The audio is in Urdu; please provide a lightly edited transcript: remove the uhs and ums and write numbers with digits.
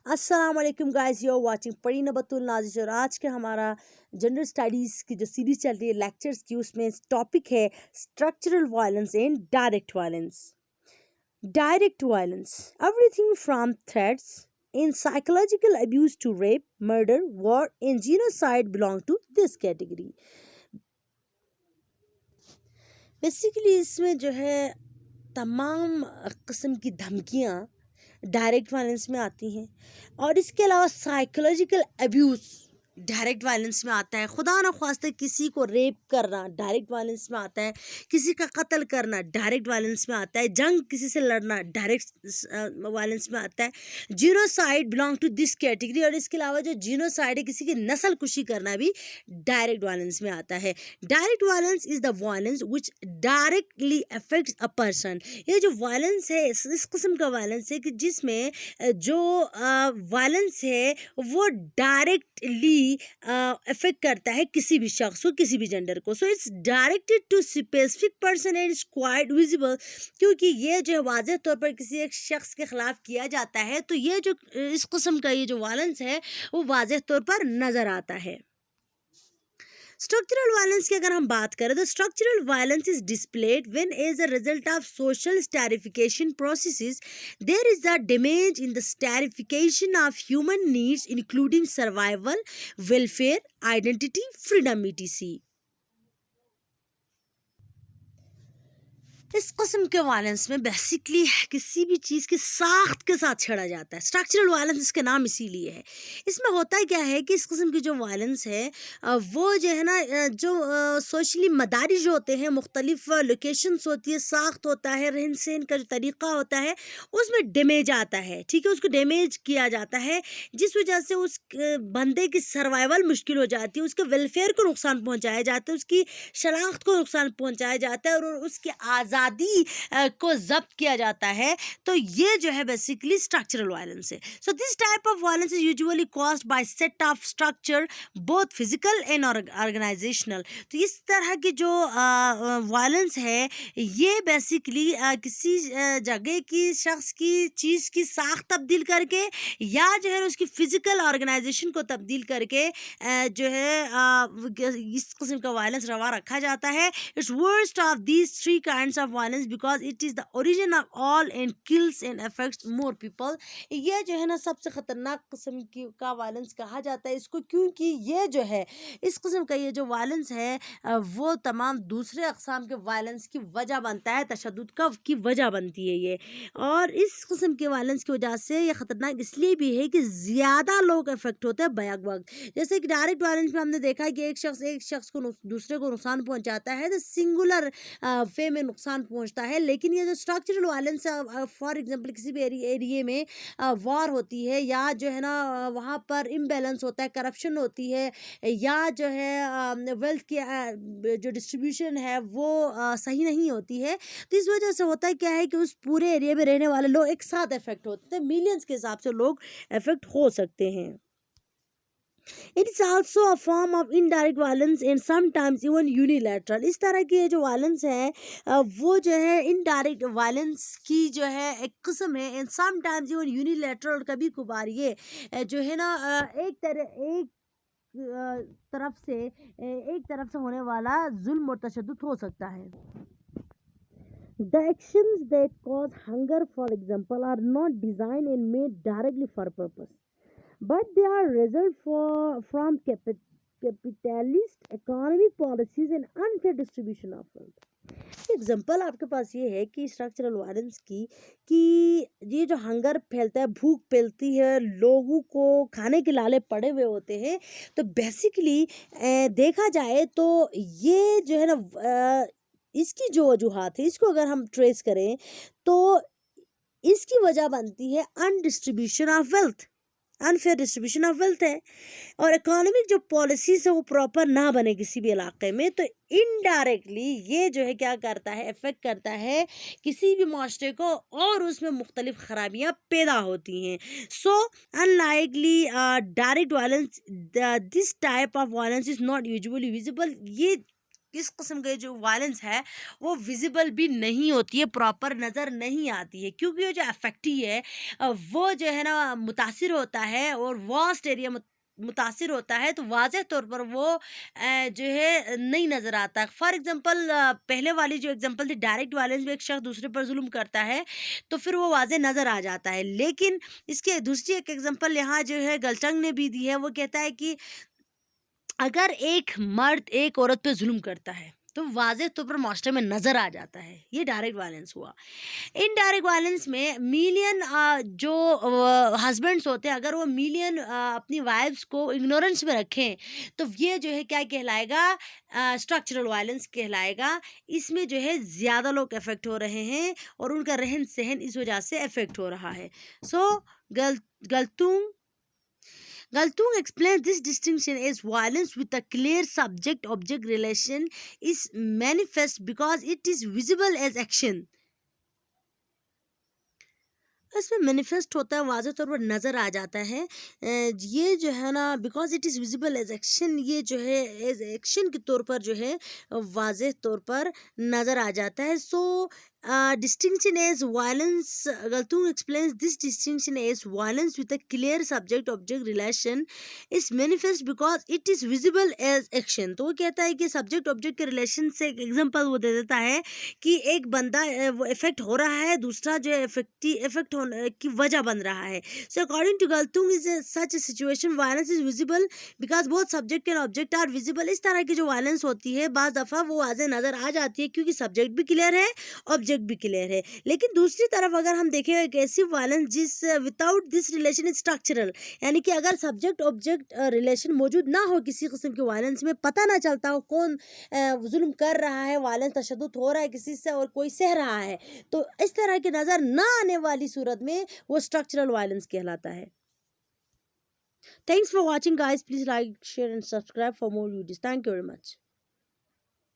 السلام علیکم گائز، یو واچنگ پرین بطول نازش، اور آج کا ہمارا جنرل اسٹڈیز کی جو سیریز چل رہی ہے لیکچرز کی، اس میں ٹاپک ہے structural violence and direct violence. Direct violence: every thing from threats in psychological abuse to rape, murder, war and genocide belong to this category. Basically اس میں جو ہے تمام قسم کی دھمکیاں ڈائریکٹ وائلنس میں آتی ہیں، اور اس کے علاوہ سائیکولوجیکل ابیوز ڈائریکٹ وائلنس میں آتا ہے. خدا نخواستہ کسی کو ریپ کرنا ڈائریکٹ وائلنس میں آتا ہے، کسی کا قتل کرنا ڈائریکٹ وائلنس میں آتا ہے، جنگ کسی سے لڑنا ڈائریکٹ وائلنس میں آتا ہے. Genocide belong to this category, اور اس کے علاوہ جو جینوسائیڈ ہے، کسی کی نسل کشی کرنا بھی ڈائریکٹ وائلنس میں آتا ہے. Direct violence is the violence which directly affects a person. یہ جو وائلنس ہے، اس قسم کا وائلنس ہے کہ جس میں جو وائلنس ہے وہ ڈائریکٹلی افیکٹ کرتا ہے کسی بھی شخص کو، کسی بھی جینڈر کو. So it's directed to specific person and it's quite visible. کیونکہ یہ جو ہے واضح طور پر کسی ایک شخص کے خلاف کیا جاتا ہے، تو یہ جو اس قسم کا یہ جو وائلنس ہے وہ واضح طور پر نظر آتا ہے. اسٹرکچرل وائلنس کی اگر ہم بات کریں تو structural violence is displayed when as a result of social stratification processes there is a damage in the stratification of human needs including survival, welfare, identity, freedom etc. اس قسم کے وائلنس میں بیسکلی کسی بھی چیز کی ساخت کے ساتھ چھڑا جاتا ہے. اسٹرکچرل وائلنس اس کے نام اسی لیے ہے. اس میں ہوتا کیا ہے کہ اس قسم کی جو وائلنس ہے وہ جو ہے نا جو سوشلی مدارج ہوتے ہیں، مختلف لوکیشنس ہوتی ہے، ساخت ہوتا ہے، رہن سہن کا جو طریقہ ہوتا ہے اس میں ڈیمیج آتا ہے. ٹھیک ہے، اس کو ڈیمیج کیا جاتا ہے، جس وجہ سے اس بندے کی سروائیول مشکل ہو جاتی ہے، اس کے ویلفیئر کو نقصان پہنچایا جاتا ہے، اس کی شناخت کو نقصان پہنچایا جاتا ہے، اور اس کی آزادی کو ضبط کیا جاتا ہے. تو یہ جو ہے بیسیکلی اسٹرکچرل وائلنس ہے. So this type of violence is usually caused by set of structure both physical and organizational. تو اس طرح کی جو وائلنس ہے یہ بیسیکلی کسی جگہ کی، شخص کی، چیز کی ساخت تبدیل کر کے، یا جو ہے اس کی فزیکل آرگنائزیشن کو تبدیل کر کے جو ہے اس قسم کا وائلنس روا رکھا جاتا ہے. It's worst of these three kinds of violence because it is the origin of all and kills and affects more people. یہ جو ہے نا سب سے خطرناک قسم کا وائلنس کہا جاتا ہے اس کو، کیونکہ یہ جو ہے اس قسم کا یہ جو وائلنس ہے وہ تمام دوسرے اقسام کے وائلنس کی وجہ بنتا ہے، تشدد کی وجہ بنتی ہے یہ. اور اس قسم کے وائلنس کی وجہ سے یہ خطرناک اس لیے بھی ہے کہ زیادہ لوگ افیکٹ ہوتے ہیں بیک وقت. جیسے کہ ڈائریکٹ وائلنس میں ہم نے دیکھا کہ ایک شخص کو دوسرے کو نقصان پہنچاتا ہے، تو سنگولر وے میں نقصان پہنچتا ہے. لیکن یہ جو اسٹرکچرل وائلنس ہے، فار ایگزامپل کسی بھی ایریے میں وار ہوتی ہے، یا جو ہے نا وہاں پر امبیلنس ہوتا ہے، کرپشن ہوتی ہے، یا جو ہے ویلتھ کی جو ڈسٹریبیوشن ہے وہ صحیح نہیں ہوتی ہے، تو اس وجہ سے ہوتا ہے کیا ہے کہ اس پورے ایریے میں رہنے والے لوگ ایک ساتھ افیکٹ ہوتے ہیں، ملینز کے حساب سے لوگ افیکٹ ہو سکتے ہیں. It is also a form of indirect violence and sometimes even unilateral. اس طرح کی یہ جو وائلنس ہے وہ جو ہے انڈائریکٹ وائلنس کی جو ہے ایک قسم ہے، and sometimes even unilateral. کبھی کبھار یہ جو ہے نا ایک طرف سے ہونے والا ظلم اور تشدد ہو سکتا ہے. The actions that cause hunger, for example, are not designed and made directly for purpose, but they are result from capitalist economic policies and unfair distribution of wealth. Example آپ کے پاس یہ ہے کہ اسٹرکچرل وائلنس کی کہ یہ جو ہنگر پھیلتا ہے، بھوک پھیلتی ہے، لوگوں کو کھانے کے لالے پڑے ہوئے ہوتے ہیں، تو بیسیکلی دیکھا جائے تو یہ جو ہے نا اس کی جو وجوہات ہے، اس کو اگر ہم ٹریس کریں تو اس کی وجہ بنتی ہے indistribution of wealth, unfair distribution of wealth ہے، اور اکانومک جو پالیسیز ہے وہ پراپر نہ بنے کسی بھی علاقے میں. تو انڈائریکٹلی یہ جو ہے کیا کرتا ہے، افیکٹ کرتا ہے کسی بھی معاشرے کو، اور اس میں مختلف خرابیاں پیدا ہوتی ہیں. سو unlikely direct violence, this type of violence is not usually visible. یہ اس قسم کے جو وائلنس ہے وہ ویزیبل بھی نہیں ہوتی ہے، پراپر نظر نہیں آتی ہے، کیونکہ یہ جو افیکٹی ہے وہ جو ہے نا متاثر ہوتا ہے اور واسٹ ایریا متاثر ہوتا ہے، تو واضح طور پر وہ جو ہے نہیں نظر آتا. فار ایگزامپل پہلے والی جو ایگزامپل تھی ڈائریکٹ وائلنس میں ایک شخص دوسرے پر ظلم کرتا ہے تو پھر وہ واضح نظر آ جاتا ہے، لیکن اس کے دوسری ایک ایگزامپل یہاں جو ہے گلچنگ نے بھی دی ہے. وہ کہتا ہے کہ اگر ایک مرد ایک عورت پہ ظلم کرتا ہے تو واضح طور پر معاشرے میں نظر آ جاتا ہے، یہ ڈائریکٹ وائلنس ہوا. ان ڈائریکٹ وائلنس میں ملین جو ہسبینڈس ہوتے ہیں اگر وہ ملین اپنی وائفس کو اگنورنس میں رکھیں تو یہ جو ہے کیا کہلائے گا، اسٹرکچرل وائلنس کہلائے گا. اس میں جو ہے زیادہ لوگ افیکٹ ہو رہے ہیں اور ان کا رہن سہن اس وجہ سے افیکٹ ہو رہا ہے. سو Galtung explains this distinction as violence with a clear subject-object relation is manifest because it is visible as action. اس میں مینیفیسٹ ہوتا ہے، واضح طور پر نظر آ جاتا ہے. یہ جو ہے نا because it is visible as action, یہ جو ہے ایز ایکشن کے طور پر جو ہے واضح طور پر نظر آ جاتا ہے. سو distinction as violence, Galtung explains this distinction as violence with a clear subject object relation is manifest because it is visible as action. تو وہ کہتا ہے کہ سبجیکٹ آبجیکٹ کے ریلیشن سے ایک ایگزامپل وہ دے دیتا ہے کہ ایک بندہ وہ افیکٹ ہو رہا ہے، دوسرا جو ہے افیکٹ ہونے کی وجہ بن رہا ہے. So according to Galtung is such a situation violence is visible because both subject and object are visible. اس طرح کی جو وائلنس ہوتی ہے بعض دفعہ وہ واضح نظر آ جاتی ہے کیونکہ سبجیکٹ بھی کلیئر ہے، آبجیکٹ بھی کلیئر ہے. لیکن دوسری طرف اگر ہم دیکھیں ایک ایسی وائلنس جس without this relation is structural, یعنی کہ اگر سبجیکٹ آبجیکٹ ریلیشن موجود نہ ہو کسی قسم کی وائلنس میں، پتہ نہ چلتا ہو کون ظلم کر رہا ہے، وائلنس تشدد ہو رہا ہے کسی سے اور کوئی سہ رہا ہے، تو اس طرح کی نظر نہ آنے والی صورت میں وہ اسٹرکچرل وائلنس کہلاتا ہے. Thanks for watching guys. Please like, share and subscribe for more videos. Thank you very much.